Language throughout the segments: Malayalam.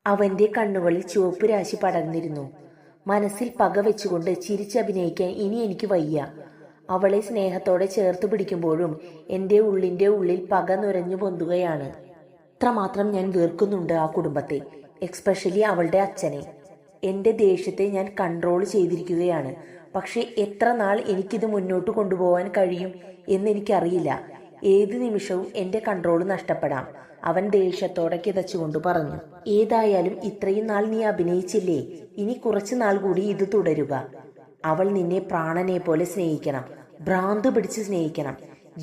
അവന്റെ കണ്ണുകളിൽ ചുവപ്പ് രാശി പടർന്നിരുന്നു. മനസ്സിൽ പക വെച്ചുകൊണ്ട് ചിരിച്ചഭിനയിക്കാൻ ഇനി എനിക്ക് വയ്യ. അവളെ സ്നേഹത്തോടെ ചേർത്ത് പിടിക്കുമ്പോഴും എൻ്റെ ഉള്ളിൻ്റെ ഉള്ളിൽ പക നുരഞ്ഞു പൊന്തുകയാണ്. അത്രമാത്രം ഞാൻ വെറുക്കുന്നുണ്ട് ആ കുടുംബത്തെ, എക്സ്പെഷ്യലി അവളുടെ അച്ഛനെ. എൻ്റെ ദേഷ്യത്തെ ഞാൻ കൺട്രോൾ ചെയ്തിരിക്കുകയാണ്. പക്ഷെ എത്ര നാൾ എനിക്കിത് മുന്നോട്ട് കൊണ്ടുപോകാൻ കഴിയും എന്നെനിക്കറിയില്ല. ഏത് നിമിഷവും എൻ്റെ കൺട്രോൾ നഷ്ടപ്പെടാം, അവൻ ദേഷ്യത്തോടെ കിതച്ചുകൊണ്ട് പറഞ്ഞു. ഏതായാലും ഇത്രയും നാൾ നീ അഭിനയിച്ചില്ലേ, ഇനി കുറച്ചു നാൾ കൂടി ഇത് തുടരുക. അവൾ നിന്നെ പ്രാണനെ പോലെ സ്നേഹിക്കണം, ഭ്രാന്ത് പിടിച്ച് സ്നേഹിക്കണം,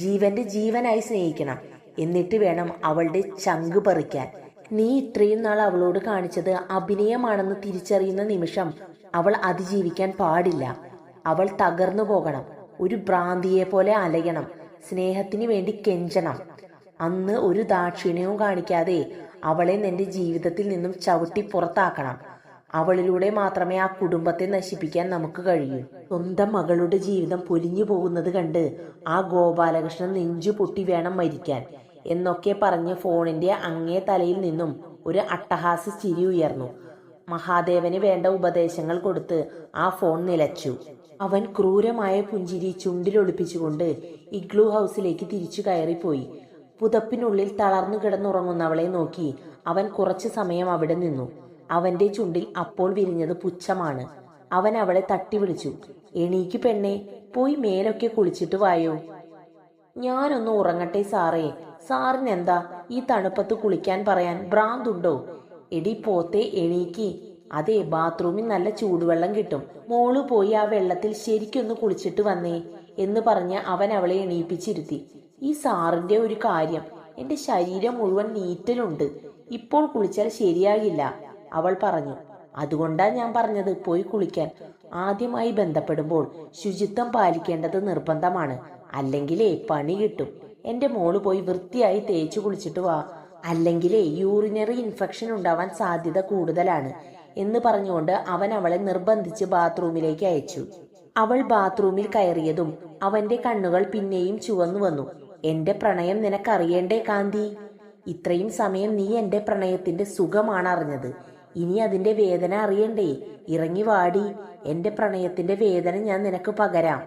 ജീവന്റെ ജീവനായി സ്നേഹിക്കണം. എന്നിട്ട് വേണം അവളുടെ ചങ്ക് പറിക്കാൻ. നീ ഇത്രയും നാൾ അവളോട് കാണിച്ചത് അഭിനയമാണെന്ന് തിരിച്ചറിയുന്ന നിമിഷം അവൾ അതിജീവിക്കാൻ പാടില്ല. അവൾ തകർന്നു പോകണം, ഒരു ഭ്രാന്തിയെ പോലെ അലയണം, സ്നേഹത്തിന് വേണ്ടി കെഞ്ചണം. അന്ന് ഒരു ദാക്ഷിണ്യവും കാണിക്കാതെ അവളെ നിന്റെ ജീവിതത്തിൽ നിന്നും ചവിട്ടി പുറത്താക്കണം. അവളിലൂടെ മാത്രമേ ആ കുടുംബത്തെ നശിപ്പിക്കാൻ നമുക്ക് കഴിയൂ. സ്വന്തം മകളുടെ ജീവിതം പൊലിഞ്ഞു പോകുന്നത് കണ്ട് ആ ഗോപാലകൃഷ്ണൻ നെഞ്ചു പൊട്ടി വേണം മരിക്കാൻ എന്നൊക്കെ പറഞ്ഞ് ഫോണിന്റെ അങ്ങേ തലയിൽ നിന്നും ഒരു അട്ടഹാസ്യ ചിരി ഉയർന്നു. മഹാദേവന് വേണ്ട ഉപദേശങ്ങൾ കൊടുത്ത് ആ ഫോൺ നിലച്ചു. അവൻ ക്രൂരമായ പുഞ്ചിരി ചുണ്ടിലൊളിപ്പിച്ചുകൊണ്ട് ഇഗ്ലൂ ഹൗസിലേക്ക് തിരിച്ചു കയറിപ്പോയി. പുതപ്പിനുള്ളിൽ തളർന്നു കിടന്നുറങ്ങുന്നവളെ നോക്കി അവൻ കുറച്ചു സമയം അവിടെ നിന്നു. അവന്റെ ചുണ്ടിൽ അപ്പോൾ വിരിഞ്ഞത് പുച്ഛമാണ്. അവൻ അവളെ തട്ടി വിളിച്ചു. എണീക്ക് പെണ്ണെ, പോയി മേലൊക്കെ കുളിച്ചിട്ട് വായോ. ഞാനൊന്ന് ഉറങ്ങട്ടെ സാറേ. സാറിനെന്താ ഈ തണുപ്പത്ത് കുളിക്കാൻ പറയാൻ ഭ്രാന്തുണ്ടോ? എടി പോത്തെ, എണീക്ക്. അതെ, ബാത്റൂമിൽ നല്ല ചൂടുവെള്ളം കിട്ടും, മോള് പോയി ആ വെള്ളത്തിൽ ശരിക്കൊന്ന് കുളിച്ചിട്ട് വന്നേ എന്ന് പറഞ്ഞ് അവൻ അവളെ എണീപ്പിച്ചിരുത്തി. ഈ സാറിന്റെ ഒരു കാര്യം, എന്റെ ശരീരം മുഴുവൻ നീറ്റലുണ്ട്, ഇപ്പോൾ കുളിച്ചാൽ ശരിയാകില്ല അവൾ പറഞ്ഞു. അതുകൊണ്ടാ ഞാൻ പറഞ്ഞത് പോയി കുളിക്കാൻ. ആദ്യമായി ബന്ധപ്പെടുമ്പോൾ ശുചിത്വം പാലിക്കേണ്ടത് നിർബന്ധമാണ്, അല്ലെങ്കിലേ പണി കിട്ടും. എന്റെ മോള് പോയി വൃത്തിയായി തേച്ചു കുളിച്ചിട്ട് വാ, അല്ലെങ്കിലേ യൂറിനറി ഇൻഫെക്ഷൻ ഉണ്ടാവാൻ സാധ്യത കൂടുതലാണ് എന്ന് പറഞ്ഞുകൊണ്ട് അവൻ അവളെ നിർബന്ധിച്ച് ബാത്റൂമിലേക്ക് അയച്ചു. അവൾ ബാത്റൂമിൽ കയറിയതും അവന്റെ കണ്ണുകൾ പിന്നെയും ചുവന്നു വന്നു. എന്റെ പ്രണയം നിനക്കറിയേണ്ടേ കാന്തി? ഇത്രയും സമയം നീ എന്റെ പ്രണയത്തിന്റെ സുഖമാണ് അറിഞ്ഞത്, ഇനി അതിന്റെ വേദന അറിയണ്ടേ? ഇറങ്ങി വാടി, എന്റെ പ്രണയത്തിന്റെ വേദന ഞാൻ നിനക്ക് പകരാം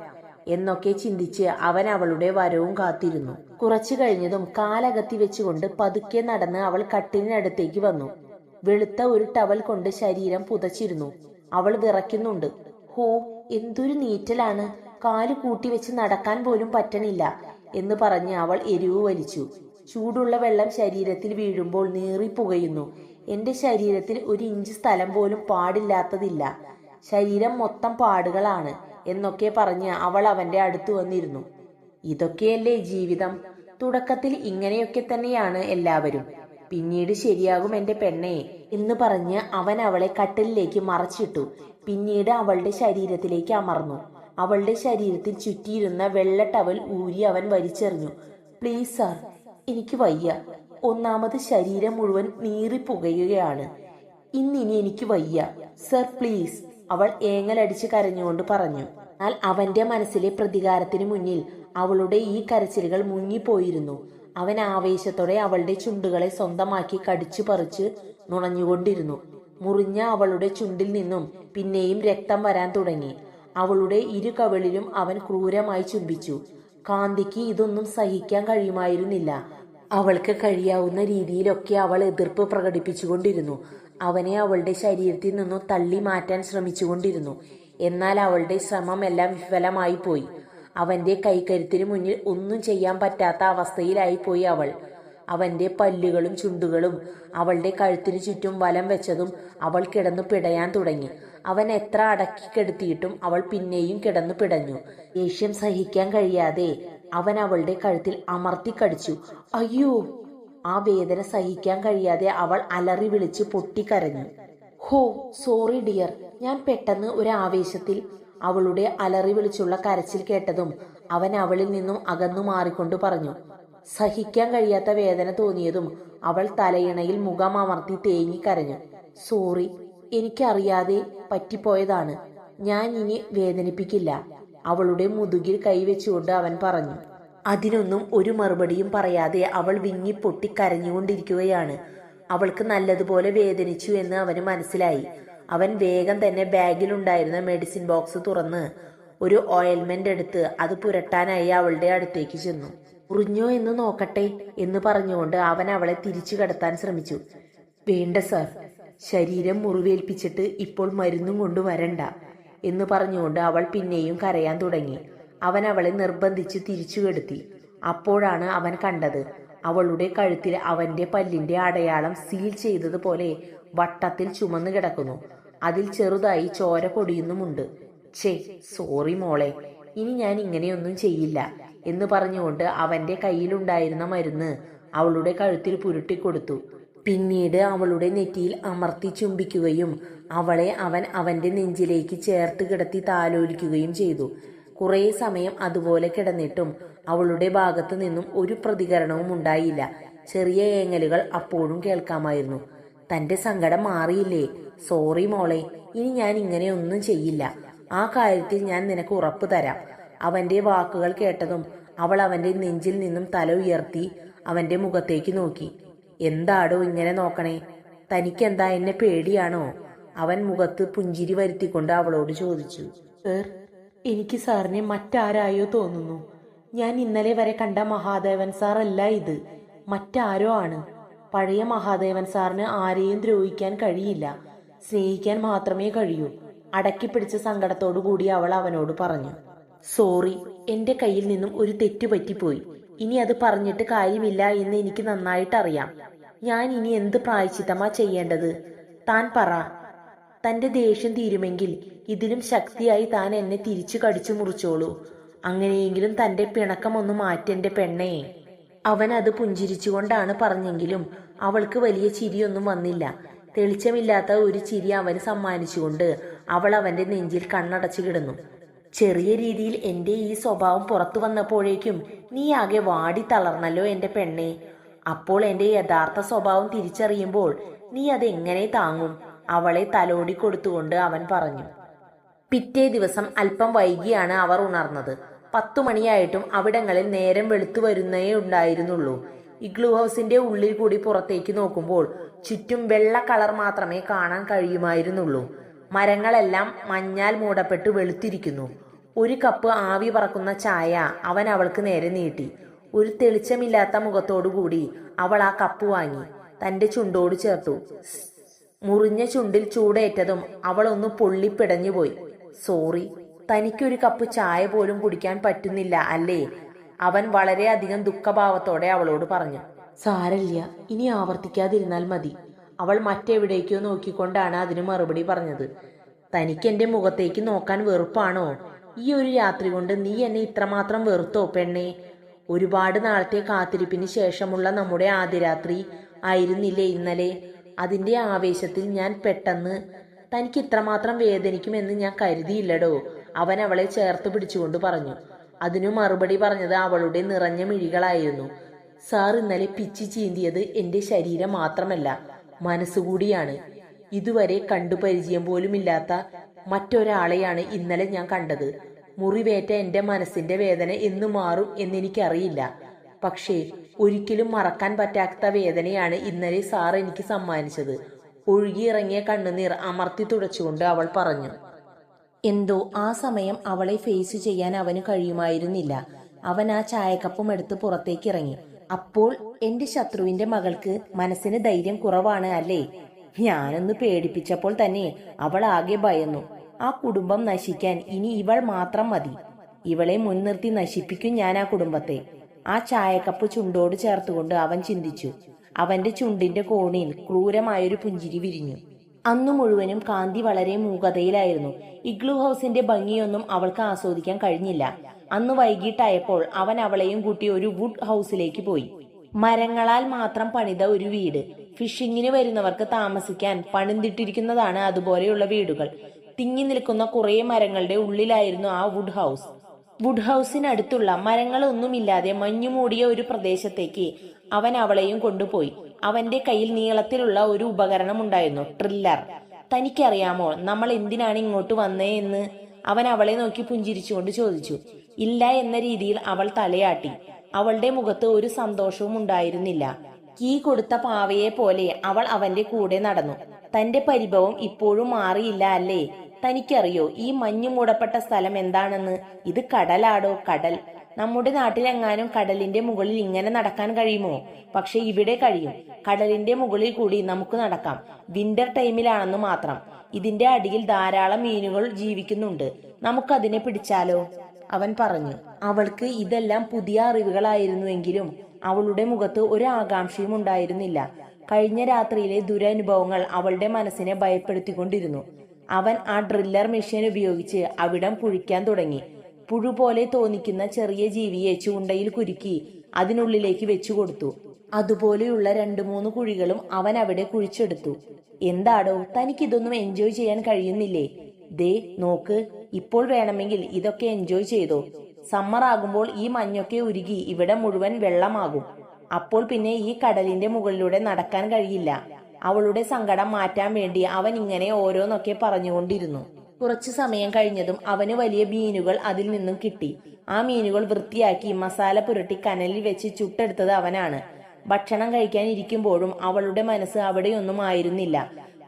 എന്നൊക്കെ ചിന്തിച്ച് അവൻ അവളുടെ വരവും കാത്തിരുന്നു. കുറച്ചു കഴിഞ്ഞതും കാലകത്തി വെച്ചുകൊണ്ട് പതുക്കെ നടന്ന് അവൾ കട്ടിലിനടുത്തേക്ക് വന്നു. വെളുത്ത ഒരു ടവൽ കൊണ്ട് ശരീരം പുതച്ചിരുന്നു. അവൾ വിറയ്ക്കുന്നുണ്ട്. ഹോ, എന്തൊരു നീറ്റലാണ്, കാല് കൂട്ടി വെച്ച് നടക്കാൻ പോലും പറ്റണില്ല എന്ന് പറഞ്ഞ് അവൾ എരിവ് വലിച്ചു. ചൂടുള്ള വെള്ളം ശരീരത്തിൽ വീഴുമ്പോൾ നീറിപ്പുകയുന്നു. എന്റെ ശരീരത്തിൽ ഒരു ഇഞ്ച് സ്ഥലം പോലും പാടില്ലാത്തതില്ല, ശരീരം മൊത്തം പാടുകളാണ് എന്നൊക്കെ പറഞ്ഞ് അവൾ അവന്റെ അടുത്ത് വന്നിരുന്നു. ഇതൊക്കെയല്ലേ ജീവിതം? തുടക്കത്തിൽ ഇങ്ങനെയൊക്കെ തന്നെയാണ് എല്ലാവരും, പിന്നീട് ശരിയാകും എന്റെ പെണ്ണേ എന്ന് പറഞ്ഞ് അവൻ അവളെ കട്ടിലിലേക്ക് മറച്ചിട്ടു. പിന്നീട് അവളുടെ ശരീരത്തിലേക്ക് അമർന്നു. അവളുടെ ശരീരത്തിൽ ചുറ്റിയിരുന്ന വെള്ള ടവൽ ഊരി അവൻ വലിച്ചെറിഞ്ഞു. പ്ലീസ് സാർ, എനിക്ക് വയ്യ. ഒന്നാമത് ശരീരം മുഴുവൻ നീറിപ്പുകയുകയാണ്. ഇന്നിനി എനിക്ക് വയ്യ സർ, പ്ലീസ്, അവൾ ഏങ്ങലടിച്ച് കരഞ്ഞുകൊണ്ട് പറഞ്ഞു. എന്നാൽ അവന്റെ മനസ്സിലെ പ്രതികാരത്തിന് മുന്നിൽ അവളുടെ ഈ കരച്ചിലുകൾ മുങ്ങിപ്പോയിരുന്നു. അവൻ ആവേശത്തോടെ അവളുടെ ചുണ്ടുകളെ സ്വന്തമാക്കി കടിച്ചു പറിച്ച് നുണഞ്ഞുകൊണ്ടിരുന്നു. മുറിഞ്ഞ അവളുടെ ചുണ്ടിൽ നിന്നും പിന്നെയും രക്തം വരാൻ തുടങ്ങി. അവളുടെ ഇരു കവിളിലും അവൻ ക്രൂരമായി ചുംബിച്ചു. കാന്തിക്ക് ഇതൊന്നും സഹിക്കാൻ കഴിയുമായിരുന്നില്ല. അവൾക്ക് കഴിയാവുന്ന രീതിയിലൊക്കെ അവൾ എതിർപ്പ് പ്രകടിപ്പിച്ചുകൊണ്ടിരുന്നു. അവനെ അവളുടെ ശരീരത്തിൽ നിന്നും തള്ളി മാറ്റാൻ ശ്രമിച്ചുകൊണ്ടിരുന്നു. എന്നാൽ അവളുടെ ശ്രമമെല്ലാം വിഫലമായി പോയി. അവന്റെ കൈക്കരുത്തിന് മുന്നിൽ ഒന്നും ചെയ്യാൻ പറ്റാത്ത അവസ്ഥയിലായി പോയി അവൾ. അവന്റെ പല്ലുകളും ചുണ്ടുകളും അവളുടെ കഴുത്തിനു ചുറ്റും വലം വെച്ചതും അവൾ കിടന്നു പിടയാൻ തുടങ്ങി. അവൻ എത്ര അടക്കി കെടുത്തിയിട്ടും അവൾ പിന്നെയും കിടന്നു പിടഞ്ഞു. ദേഷ്യം സഹിക്കാൻ കഴിയാതെ അവൻ അവളുടെ കഴുത്തിൽ അമർത്തി കടിച്ചു. അയ്യോ! ആ വേദന സഹിക്കാൻ കഴിയാതെ അവൾ അലറി വിളിച്ച് പൊട്ടിക്കരഞ്ഞു. ഹോ, സോറി ഡിയർ, ഞാൻ പെട്ടെന്ന് ഒരു ആവേശത്തിൽ. അവളുടെ അലറി വിളിച്ചുള്ള കരച്ചിൽ കേട്ടതും അവൻ അവളിൽ നിന്നും അകന്നു മാറിക്കൊണ്ട് പറഞ്ഞു. സഹിക്കാൻ കഴിയാത്ത വേദന തോന്നിയതും അവൾ തലയിണയിൽ മുഖം അമർത്തി തേങ്ങി കരഞ്ഞു. സോറി, എനിക്കറിയാതെ പറ്റിപ്പോയതാണ്, ഞാൻ ഇനി വേദനിപ്പിക്കില്ല, അവളുടെ മുതുകിൽ കൈവച്ചുകൊണ്ട് അവൻ പറഞ്ഞു. അതിനൊന്നും ഒരു മറുപടിയും പറയാതെ അവൾ വിങ്ങിപ്പൊട്ടി കരഞ്ഞുകൊണ്ടിരിക്കുകയാണ്. അവൾക്ക് നല്ലതുപോലെ വേദനിച്ചു എന്ന് അവന് മനസ്സിലായി. അവൻ വേഗം തന്നെ ബാഗിലുണ്ടായിരുന്ന മെഡിസിൻ ബോക്സ് തുറന്ന് ഒരു ഓയിൽമെന്റ് എടുത്ത് അത് പുരട്ടാനായി അവളുടെ അടുത്തേക്ക് ചെന്നു. മുറിഞ്ഞോ എന്ന് നോക്കട്ടെ എന്ന് പറഞ്ഞുകൊണ്ട് അവൻ അവളെ തിരിച്ചു കടത്താൻ ശ്രമിച്ചു. വേണ്ട സാർ, ശരീരം മുറിവേൽപ്പിച്ചിട്ട് ഇപ്പോൾ മരുന്നും കൊണ്ട് വരണ്ട എന്ന് പറഞ്ഞുകൊണ്ട് അവൾ പിന്നെയും കരയാൻ തുടങ്ങി. അവൻ അവളെ നിർബന്ധിച്ച് തിരിച്ചു കെടുത്തി. അപ്പോഴാണ് അവൻ കണ്ടത് അവളുടെ കഴുത്തിൽ അവന്റെ പല്ലിന്റെ അടയാളം സീൽ ചെയ്തതുപോലെ വട്ടത്തിൽ ചുമന്നു കിടക്കുന്നു. അതിൽ ചെറുതായി ചോര പൊടിയുന്നുമുണ്ട്. ഛേ, സോറി മോളെ, ഇനി ഞാൻ ഇങ്ങനെയൊന്നും ചെയ്യില്ല എന്ന് പറഞ്ഞുകൊണ്ട് അവന്റെ കയ്യിലുണ്ടായിരുന്ന മരുന്ന് അവളുടെ കഴുത്തിൽ പുരുട്ടിക്കൊടുത്തു. പിന്നീട് അവളുടെ നെറ്റിയിൽ അമർത്തി ചുംബിക്കുകയും അവളെ അവൻ അവന്റെ നെഞ്ചിലേക്ക് ചേർത്ത് കിടത്തി താലോലിക്കുകയും ചെയ്തു. കുറേ സമയം അതുപോലെ കിടന്നിട്ടും അവളുടെ ഭാഗത്തു നിന്നും ഒരു പ്രതികരണവും ഉണ്ടായില്ല. ചെറിയ ഏങ്ങലുകൾ അപ്പോഴും കേൾക്കാമായിരുന്നു. തന്റെ സങ്കടം മാറിയില്ലേ? സോറി മോളെ, ഇനി ഞാൻ ഇങ്ങനെയൊന്നും ചെയ്യില്ല. ആ കാര്യത്തിൽ ഞാൻ നിനക്ക് ഉറപ്പ് തരാം. അവന്റെ വാക്കുകൾ കേട്ടതും അവൾ അവന്റെ നെഞ്ചിൽ നിന്നും തല ഉയർത്തി അവന്റെ മുഖത്തേക്ക് നോക്കി. എന്താടോ ഇങ്ങനെ നോക്കണേ? തനിക്കെന്താ, എന്നെ പേടിയാണോ? അവൻ മുഖത്ത് പുഞ്ചിരി വരുത്തിക്കൊണ്ട് അവളോട് ചോദിച്ചു. സർ, എനിക്ക് സാറിനെ മറ്റാരായോ തോന്നുന്നു. ഞാൻ ഇന്നലെ വരെ കണ്ട മഹാദേവൻ സാർ അല്ല ഇത്, മറ്റാരോ ആണ്. പഴയ മഹാദേവൻ സാറിന് ആരെയും ദ്രോഹിക്കാൻ കഴിയില്ല, സ്നേഹിക്കാൻ മാത്രമേ കഴിയൂ. അടക്കി പിടിച്ച സങ്കടത്തോടു കൂടി അവൾ അവനോട് പറഞ്ഞു. സോറി, എന്റെ കയ്യിൽ നിന്നും ഒരു തെറ്റ് പറ്റിപ്പോയി. ഇനി അത് പറഞ്ഞിട്ട് കാര്യമില്ല എന്ന് എനിക്ക് നന്നായിട്ട് അറിയാം. ഞാൻ ഇനി എന്ത് പ്രായശ്ചിത്തമാ ചെയ്യേണ്ടത്? താൻ പറ. തന്റെ ദേഷ്യം തീരുമെങ്കിൽ ഇതിലും ശക്തിയായി താൻ എന്നെ തിരിച്ചു കടിച്ചു മുറിച്ചോളൂ. അങ്ങനെയെങ്കിലും തന്റെ പിണക്കം ഒന്ന് മാറ്റെന്റെ പെണ്ണേ. അവൻ അത് പുഞ്ചിരിച്ചുകൊണ്ടാണ് പറഞ്ഞെങ്കിലും അവൾക്ക് വലിയ ചിരിയൊന്നും വന്നില്ല. തെളിച്ചമില്ലാത്ത ഒരു ചിരി അവന് സമ്മാനിച്ചുകൊണ്ട് അവൾ അവന്റെ നെഞ്ചിൽ കണ്ണടച്ചു കിടന്നു. ചെറിയ രീതിയിൽ എന്റെ ഈ സ്വഭാവം പുറത്തു വന്നപ്പോഴേക്കും നീ ആകെ വാടി തളർന്നല്ലോ എന്റെ പെണ്ണെ. അപ്പോൾ എന്റെ യഥാർത്ഥ സ്വഭാവം തിരിച്ചറിയുമ്പോൾ നീ അതെങ്ങനെ താങ്ങും? അവളെ തലോടി കൊടുത്തുകൊണ്ട് അവൻ പറഞ്ഞു. പിറ്റേ ദിവസം അല്പം വൈകിയാണ് അവർ ഉണർന്നത്. 10 മണിയായിട്ടും അവിടങ്ങളിൽ നേരം വെളുത്തു വരുന്നേ ഉണ്ടായിരുന്നുള്ളൂ. ഇഗ്ലൂ ഹൗസിന്റെ ഉള്ളിൽ കൂടി പുറത്തേക്ക് നോക്കുമ്പോൾ ചുറ്റും വെള്ള കളർ മാത്രമേ കാണാൻ കഴിയുമായിരുന്നുള്ളൂ. മരങ്ങളെല്ലാം മഞ്ഞാൽ മൂടപ്പെട്ട് വെളുത്തിരിക്കുന്നു. ഒരു കപ്പ് ആവി പറക്കുന്ന ചായ അവൻ അവൾക്ക് നേരെ നീട്ടി. ഒരു തെളിച്ചമില്ലാത്ത മുഖത്തോടുകൂടി അവൾ ആ കപ്പ് വാങ്ങി തന്റെ ചുണ്ടോട് ചേർത്തു. മുറിഞ്ഞ ചുണ്ടിൽ ചൂടേറ്റതും അവൾ ഒന്ന് പൊള്ളിപ്പിടഞ്ഞുപോയി. സോറി, തനിക്കൊരു കപ്പ് ചായ പോലും കുടിക്കാൻ പറ്റുന്നില്ല അല്ലേ? അവൻ വളരെയധികം ദുഃഖഭാവത്തോടെ അവളോട് പറഞ്ഞു. സാരല്ല, ഇനി ആവർത്തിക്കാതിരുന്നാൽ മതി. അവൾ മറ്റെവിടേക്കോ നോക്കിക്കൊണ്ടാണ് അതിന് മറുപടി പറഞ്ഞത്. തനിക്കെന്റെ മുഖത്തേക്ക് നോക്കാൻ വെറുപ്പാണോ? ഈ ഒരു രാത്രി കൊണ്ട് നീ എന്നെ ഇത്രമാത്രം വെറുത്തോ പെണ്ണേ? ഒരുപാട് നാളത്തെ കാത്തിരിപ്പിന് ശേഷമുള്ള നമ്മുടെ ആദ്യ രാത്രി ആയിരുന്നില്ലേ ഇന്നലെ? അതിന്റെ ആവേശത്തിൽ ഞാൻ പെട്ടെന്ന് തനിക്ക് ഇത്രമാത്രം വേദനിക്കുമെന്ന് ഞാൻ കരുതിയില്ലടോ. അവൻ അവളെ ചേർത്ത് പിടിച്ചുകൊണ്ട് പറഞ്ഞു. അതിനു മറുപടി പറഞ്ഞത് അവളുടെ നിറഞ്ഞ മിഴികളായിരുന്നു. സാർ ഇന്നലെ പിച്ചി ചീന്തിയത് എന്റെ ശരീരം മാത്രമല്ല, മനസ്സുകൂടിയാണ്. ഇതുവരെ കണ്ടു പരിചയം പോലുമില്ലാത്ത മറ്റൊരാളെയാണ് ഇന്നലെ ഞാൻ കണ്ടത്. മുറിവേറ്റ എന്റെ മനസ്സിന്റെ വേദന എന്നു മാറും എന്നെനിക്കറിയില്ല. പക്ഷേ ഒരിക്കലും മറക്കാൻ പറ്റാത്ത വേദനയാണ് ഇന്നലെ സാർ എനിക്ക് സമ്മാനിച്ചത്. ഒഴുകിയിറങ്ങിയ കണ്ണുനീർ അമർത്തി തുടച്ചുകൊണ്ട് അവൾ പറഞ്ഞു. എന്തോ ആ സമയം അവളെ ഫേസ് ചെയ്യാൻ അവന് കഴിയുമായിരുന്നില്ല. അവൻ ആ ചായക്കപ്പും എടുത്ത് പുറത്തേക്ക് ഇറങ്ങി. അപ്പോൾ എന്റെ ശത്രുവിന്റെ മകൾക്ക് മനസ്സിന് ധൈര്യം കുറവാണ് അല്ലേ? ഞാനൊന്ന് പേടിപ്പിച്ചപ്പോൾ തന്നെ അവൾ ആകെ ഭയന്നു. ആ കുടുംബം നശിക്കാൻ ഇനി ഇവൾ മാത്രം മതി. ഇവളെ മുൻനിർത്തി നശിപ്പിക്കും ഞാൻ ആ കുടുംബത്തെ. ആ ചായക്കപ്പ് ചുണ്ടോട് ചേർത്തുകൊണ്ട് അവൻ ചിന്തിച്ചു. അവന്റെ ചുണ്ടിന്റെ കോണിൽ ക്രൂരമായൊരു പുഞ്ചിരി വിരിഞ്ഞു. അന്നു മുഴുവനും കാന്തി വളരെ മൂകതയിലായിരുന്നു. ഇഗ്ലൂ ഹൗസിന്റെ ഭംഗിയൊന്നും അവൾക്ക് ആസ്വദിക്കാൻ കഴിഞ്ഞില്ല. അന്ന് വൈകിട്ടായപ്പോൾ അവൻ അവളെയും കൂട്ടി ഒരു വുഡ് ഹൗസിലേക്ക് പോയി. മരങ്ങളാൽ മാത്രം പണിത ഒരു വീട്. ഫിഷിങ്ങിന് വരുന്നവർക്ക് താമസിക്കാൻ പണിതിട്ടിരിക്കുന്നതാണ് അതുപോലെയുള്ള വീടുകൾ. തിങ്ങി നിൽക്കുന്ന കുറെ മരങ്ങളുടെ ഉള്ളിലായിരുന്നു ആ വുഡ് ഹൗസ്. വുഡ് ഹൗസിനടുത്തുള്ള മരങ്ങളൊന്നുമില്ലാതെ മഞ്ഞുമൂടിയ ഒരു പ്രദേശത്തേക്ക് അവൻ അവളെയും കൊണ്ടുപോയി. അവന്റെ കയ്യിൽ നീളത്തിലുള്ള ഒരു ഉപകരണം ഉണ്ടായിരുന്നു, ട്രില്ലർ. തനിക്കറിയാമോ നമ്മൾ എന്തിനാണ് ഇങ്ങോട്ട് വന്നേ എന്ന് അവൻ അവളെ നോക്കി പുഞ്ചിരിച്ചുകൊണ്ട് ചോദിച്ചു. ഇല്ല എന്ന രീതിയിൽ അവൾ തലയാട്ടി. അവളുടെ മുഖത്ത് ഒരു സന്തോഷവും ഉണ്ടായിരുന്നില്ല. കീ കൊടുത്ത പാവയെ പോലെ അവൾ അവന്റെ കൂടെ നടന്നു. തന്റെ പരിഭവം ഇപ്പോഴും മാറിയില്ല അല്ലേ? തനിക്കറിയോ ഈ മഞ്ഞു മൂടപ്പെട്ട സ്ഥലം എന്താണെന്ന്? ഇത് കടലാടോ, കടൽ. നമ്മുടെ നാട്ടിലെങ്ങാനും കടലിന്റെ മുകളിൽ ഇങ്ങനെ നടക്കാൻ കഴിയുമോ? പക്ഷെ ഇവിടെ കഴിയും. കടലിന്റെ മുകളിൽ കൂടി നമുക്ക് നടക്കാം. വിന്റർ ടൈമിലാണെന്ന് മാത്രം. ഇതിന്റെ അടിയിൽ ധാരാളം മീനുകൾ ജീവിക്കുന്നുണ്ട്. നമുക്കതിനെ പിടിച്ചാലോ? അവൻ പറഞ്ഞു. അവൾക്ക് ഇതെല്ലാം പുതിയ അറിവുകളായിരുന്നുവെങ്കിലും അവളുടെ മുഖത്ത് ഒരു ആകാംക്ഷയും ഉണ്ടായിരുന്നില്ല. കഴിഞ്ഞ രാത്രിയിലെ ദുരനുഭവങ്ങൾ അവളുടെ മനസ്സിനെ ഭയപ്പെടുത്തിക്കൊണ്ടിരുന്നു. അവൻ ആ ഡ്രില്ലർ മെഷീൻ ഉപയോഗിച്ച് അവിടം കുഴിക്കാൻ തുടങ്ങി. പുഴു പോലെ തോന്നിക്കുന്ന ചെറിയ ജീവിയെ ചൂണ്ടയിൽ കുരുക്കി അതിനുള്ളിലേക്ക് വെച്ചു കൊടുത്തു. അതുപോലെയുള്ള 2-3 കുഴികളും അവൻ അവിടെ കുഴിച്ചെടുത്തു. എന്താടോ, തനിക്കിതൊന്നും എൻജോയ് ചെയ്യാൻ കഴിയുന്നില്ലേ? ദേ നോക്ക്, ഇപ്പോൾ വേണമെങ്കിൽ ഇതൊക്കെ എൻജോയ് ചെയ്തോ. സമ്മർ ആകുമ്പോൾ ഈ മഞ്ഞൊക്കെ ഉരുകി ഇവിടെ മുഴുവൻ വെള്ളമാകും. അപ്പോൾ പിന്നെ ഈ കടലിന്റെ മുകളിലൂടെ നടക്കാൻ കഴിയില്ല. അവളുടെ സങ്കടം മാറ്റാൻ വേണ്ടി അവൻ ഇങ്ങനെ ഓരോന്നൊക്കെ പറഞ്ഞുകൊണ്ടിരുന്നു. കുറച്ചു സമയം കഴിഞ്ഞതും അവന് വലിയ മീനുകൾ അതിൽ നിന്നും കിട്ടി. ആ മീനുകൾ വൃത്തിയാക്കി മസാല പുരട്ടി കനലിൽ വെച്ച് ചുട്ടെടുത്തത് അവനാണ്. ഭക്ഷണം കഴിക്കാൻ ഇരിക്കുമ്പോഴും അവളുടെ മനസ്സ് അവിടെയൊന്നും ആയിരുന്നില്ല.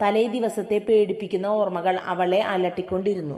തലേ ദിവസത്തെ പേടിപ്പിക്കുന്ന ഓർമ്മകൾ അവളെ അലട്ടിക്കൊണ്ടിരുന്നു.